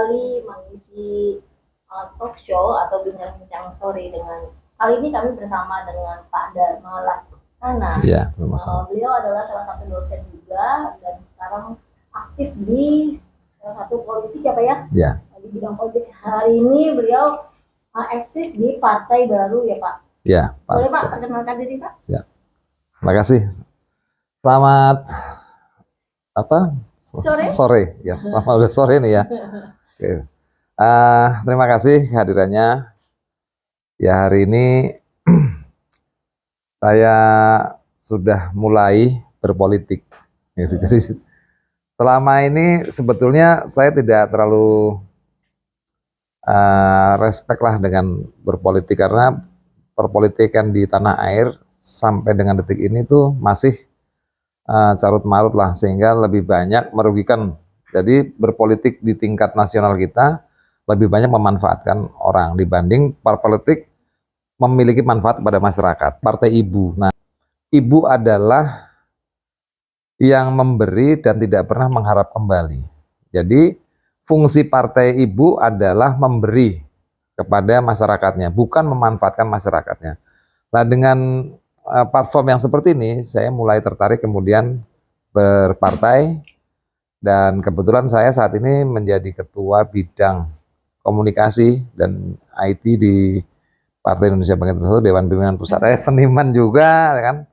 kembali mengisi talk show atau bincang-bincang sore dengan kali ini kami bersama dengan Pak Dharma Laksana. Iya, beliau adalah salah satu dosen juga dan sekarang aktif di salah satu politik ya Pak ya? Iya. Di bidang politik. Hari ini beliau eksis di partai baru ya Pak? Iya. Boleh Pak perkenalkan diri Pak? Siap. Terima kasih. Selamat sore ya, selamat sore nih ya. Oke. Terima kasih kehadirannya. Ya, hari ini saya sudah mulai berpolitik. Gitu. Jadi selama ini sebetulnya saya tidak terlalu respect lah dengan berpolitik, karena perpolitikan di tanah air sampai dengan detik ini tuh masih carut marut lah, sehingga lebih banyak merugikan. Jadi berpolitik di tingkat nasional kita lebih banyak memanfaatkan orang dibanding politik memiliki manfaat kepada masyarakat. Partai ibu. Nah, ibu adalah yang memberi dan tidak pernah mengharap kembali. Jadi fungsi partai ibu adalah memberi kepada masyarakatnya, bukan memanfaatkan masyarakatnya. Nah, dengan platform yang seperti ini, saya mulai tertarik kemudian berpartai, dan kebetulan saya saat ini menjadi ketua bidang komunikasi dan IT di Partai Indonesia Bangkit Bersatu, Dewan Pimpinan Pusat. Saya seniman juga, kan.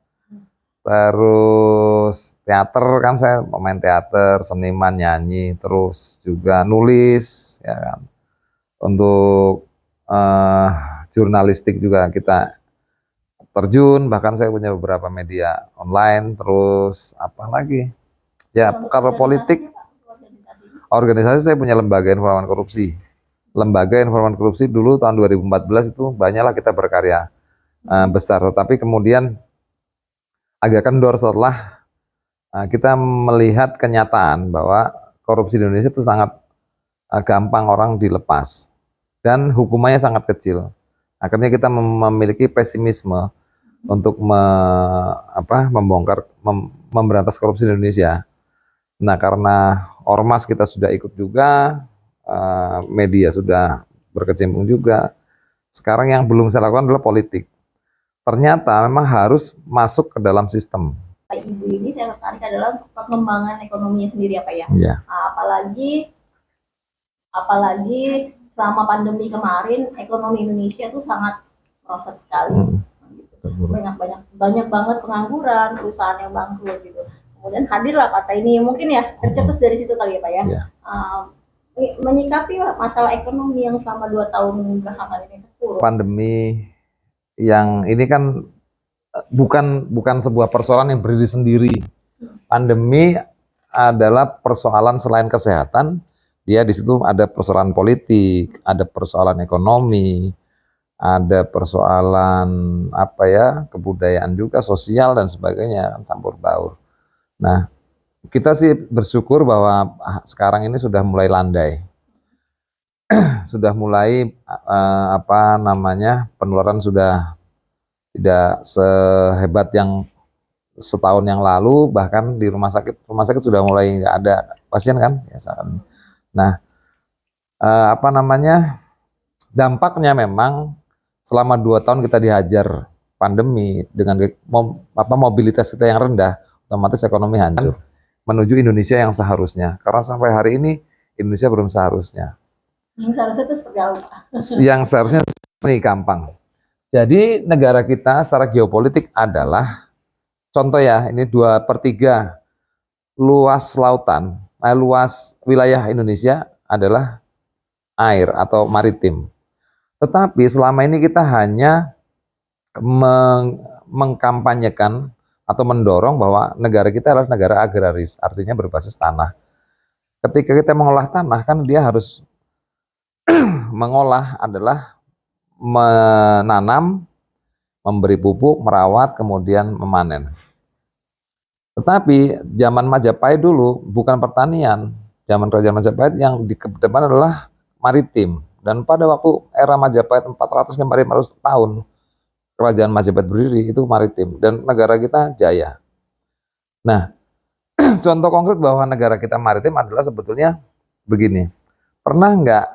Terus teater, kan saya pemain teater, seniman, nyanyi, terus juga nulis, ya kan. Untuk jurnalistik juga kita terjun, bahkan saya punya beberapa media online. Terus apa lagi ya, kalau politik, organisasi saya punya lembaga informasi korupsi. Lembaga informasi korupsi dulu tahun 2014 itu banyaklah kita berkarya besar, tetapi kemudian agak kendor setelah kita melihat kenyataan bahwa korupsi di Indonesia itu sangat gampang orang dilepas dan hukumannya sangat kecil. Akhirnya kita memiliki pesimisme untuk memberantas korupsi di Indonesia. Nah, karena ormas kita sudah ikut juga, media sudah berkecimpung juga. Sekarang yang belum saya lakukan adalah politik. Ternyata memang harus masuk ke dalam sistem. Ibu ini saya tertarik adalah untuk pengembangan ekonominya sendiri ya Pak ya. Ya. Apalagi selama pandemi kemarin ekonomi Indonesia itu sangat merosot sekali. Banyak banget pengangguran, perusahaan yang bangkrut gitu. Kemudian hadirlah partai ini, mungkin ya tercetus dari situ kali ya Pak ya. Yeah. Menyikapi masalah ekonomi yang selama 2 tahun belakangan ini terpuruk. Pandemi yang ini kan bukan sebuah persoalan yang berdiri sendiri. Pandemi adalah persoalan selain kesehatan, dia di situ ada persoalan politik, ada persoalan ekonomi, ada persoalan kebudayaan juga, sosial dan sebagainya, campur baur. Nah, kita sih bersyukur bahwa sekarang ini sudah mulai landai, sudah mulai penularan sudah tidak sehebat yang setahun yang lalu, bahkan di rumah sakit sudah mulai nggak ada pasien kan, ya. Nah, dampaknya memang selama 2 tahun kita dihajar pandemi dengan mobilitas kita yang rendah, otomatis ekonomi hancur menuju Indonesia yang seharusnya. Karena sampai hari ini Indonesia belum seharusnya. Yang seharusnya itu seperti apa? Yang seharusnya ini gampang. Jadi negara kita secara geopolitik adalah, contoh ya, ini 2/3 luas lautan, luas wilayah Indonesia adalah air atau maritim. Tetapi selama ini kita hanya mengkampanyekan atau mendorong bahwa negara kita adalah negara agraris, artinya berbasis tanah. Ketika kita mengolah tanah, kan dia harus mengolah adalah menanam, memberi pupuk, merawat, kemudian memanen. Tetapi zaman Majapahit dulu bukan pertanian, zaman Kerajaan Majapahit yang di depan adalah maritim. Dan pada waktu era Majapahit 400-500 tahun Kerajaan Majapahit berdiri, itu maritim, dan negara kita jaya. Nah, contoh konkret bahwa negara kita maritim adalah sebetulnya begini. pernah nggak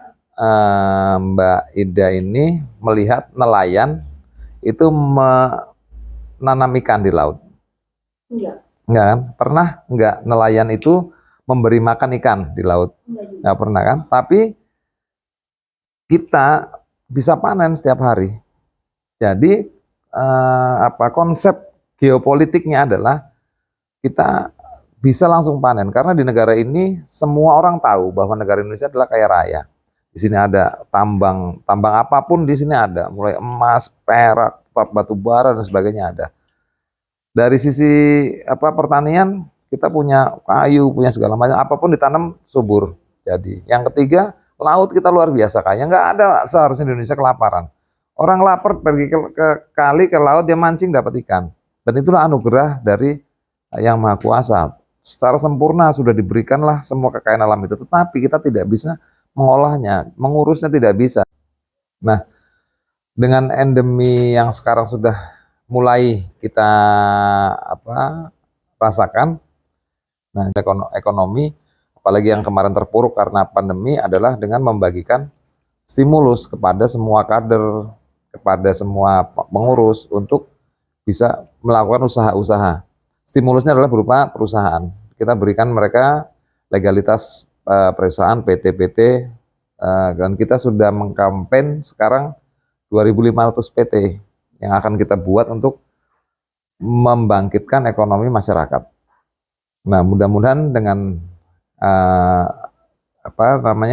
Mbak Ida ini melihat nelayan itu menanam ikan di laut? Enggak. Enggak kan? Pernah nggak nelayan itu memberi makan ikan di laut? Enggak juga. Nggak pernah kan? Tapi kita bisa panen setiap hari. Jadi konsep geopolitiknya adalah kita bisa langsung panen karena di negara ini semua orang tahu bahwa negara Indonesia adalah kaya raya. Di sini ada tambang apapun di sini ada, mulai emas, perak, batu bara dan sebagainya ada. Dari sisi pertanian kita punya kayu, punya segala macam, apapun ditanam subur. Jadi yang ketiga, laut kita luar biasa kaya, nggak ada seharusnya Indonesia kelaparan. Orang lapar pergi ke kali, ke laut, dia mancing dapat ikan. Dan itulah anugerah dari Yang Maha Kuasa. Secara sempurna sudah diberikanlah semua kekayaan alam itu, tetapi kita tidak bisa mengolahnya, mengurusnya tidak bisa. Nah, dengan endemi yang sekarang sudah mulai kita rasakan, nah ekonomi, apalagi yang kemarin terpuruk karena pandemi adalah dengan membagikan stimulus kepada semua kader, kepada semua pengurus untuk bisa melakukan usaha-usaha. Stimulusnya adalah berupa perusahaan. Kita berikan mereka legalitas perusahaan PT-PT, dan kita sudah mengkampen sekarang 2.500 PT yang akan kita buat untuk membangkitkan ekonomi masyarakat. Nah, mudah-mudahan dengan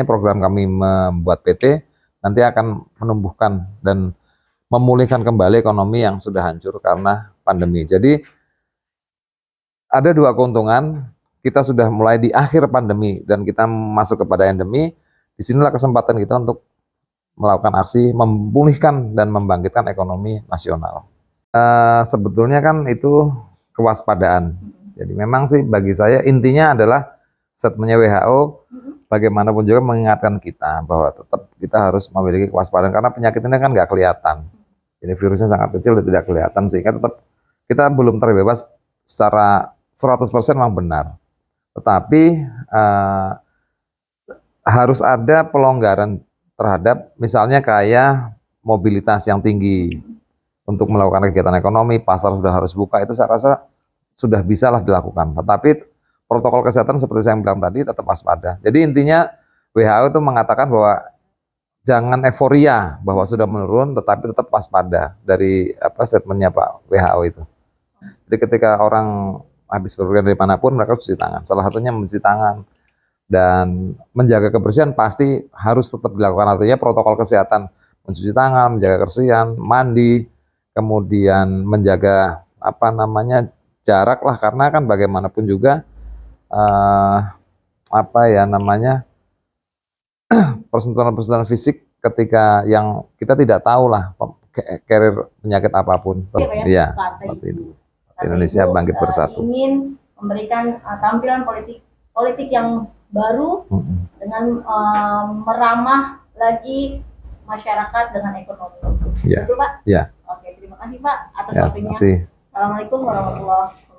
program kami membuat PT nanti akan menumbuhkan dan memulihkan kembali ekonomi yang sudah hancur karena pandemi. Jadi ada dua keuntungan, kita sudah mulai di akhir pandemi dan kita masuk kepada endemi. Disinilah kesempatan kita untuk melakukan aksi memulihkan dan membangkitkan ekonomi nasional. Sebetulnya kan itu kewaspadaan. Jadi memang sih bagi saya intinya adalah statementnya WHO bagaimanapun juga mengingatkan kita bahwa tetap kita harus memiliki kewaspadaan karena penyakit ini kan nggak kelihatan. Jadi virusnya sangat kecil dan tidak kelihatan sehingga tetap kita belum terbebas secara 100% memang benar. Tetapi harus ada pelonggaran terhadap misalnya kayak mobilitas yang tinggi untuk melakukan kegiatan ekonomi, pasar sudah harus buka, itu saya rasa sudah bisa lah dilakukan. Tetapi protokol kesehatan seperti saya bilang tadi tetap waspada. Jadi intinya WHO itu mengatakan bahwa jangan euforia bahwa sudah menurun, tetapi tetap waspada dari statementnya Pak WHO itu. Jadi ketika orang habis bepergian dari manapun mereka cuci tangan. Salah satunya mencuci tangan dan menjaga kebersihan pasti harus tetap dilakukan. Artinya protokol kesehatan, mencuci tangan, menjaga kebersihan, mandi, kemudian menjaga jarak lah karena kan bagaimanapun juga persentuhan fisik ketika yang kita tidak tahu lah carrier penyakit apapun. Iya, Indonesia bangkit bersatu. Ingin memberikan tampilan politik yang baru dengan meramah lagi masyarakat dengan ekonomi. Ya. Betul, Pak? Ya. Oke, terima kasih Pak atas waktunya. Assalamualaikum warahmatullahi wabarakatuh.